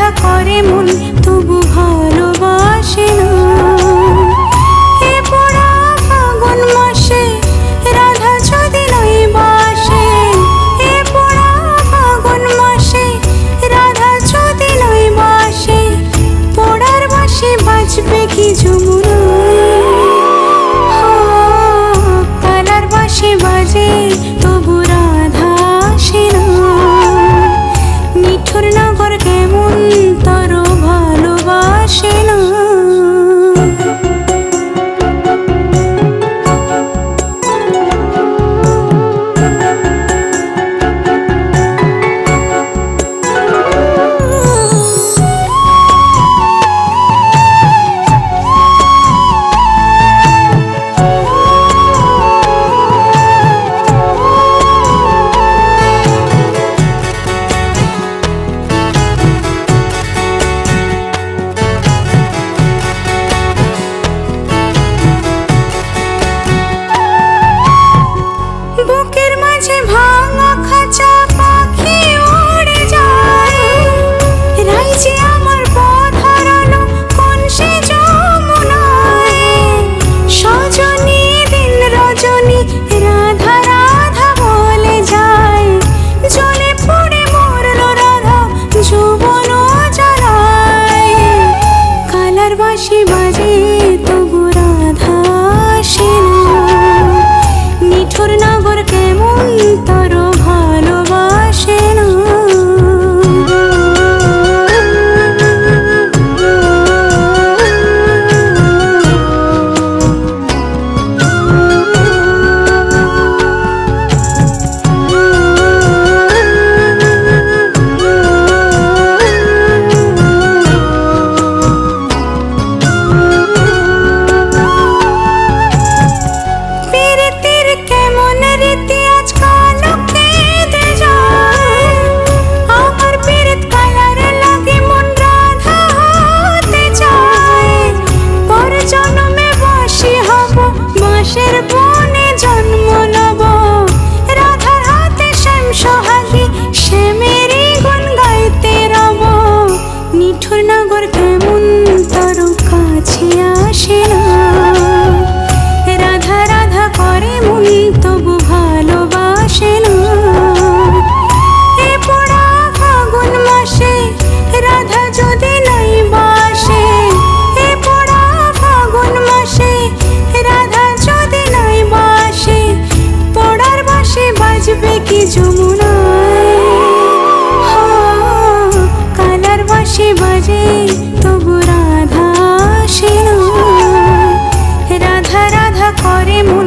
রাধা করে মন তবু ভালোবাসে না। এ পোড়া ফাগুন মাসে রাধা যদি নই বাসে, এ পোড়া ফাগুন মাসে রাধা যদি নই বাসে, পোড়ার বাঁশি বাজবে কি যমুনায়। কালার বাঁশি বাজে তবু রাধা আসে না। নিঠুর নগর কেমন তর ভালোবাসে না। বুকের মাঝে ভাঙা খাঁচা পাখি উড়ে যায়, রাইছে আমার পথ হারানো কোন সে যমুনায়। সজনী দিন রজনী রাধা রাধা বলে যায়, জলে পড়ে মরল রাধা যৌবন জ্বালায়। কালার বাঁশি বাজে তবু রাধা আসে না। নিঠুর নগর কেমন তর ভালোবাসে না। পীড়িতের কেমন রীতি আজকাল কেঁদে যায়, আমার পীড়িত কালার লাগে মন রাধা হতে চায়। পর জন্মে বাঁশি হব বাঁশের বনে জন্ম নেব, রাধার হাতে শ্যাম সোহাগী শ্যামেরই গুণ গাইতে রব। নিঠুর নগর কেমন তর কাছে আসে না। রাধা রাধা করে মন তবু ভালোবাসে না। এ পোড়া ফাগুন মাসে রাধা যদি নাই বাসে, এ পোড়া ফাগুন মাসে রাধা যদি নাই বাসে, পোড়ার বাঁশি বাজবে কি যমুনায়। কালার বাঁশি বাজে তবু রাধা আসে না। রাধা রাধা করে মন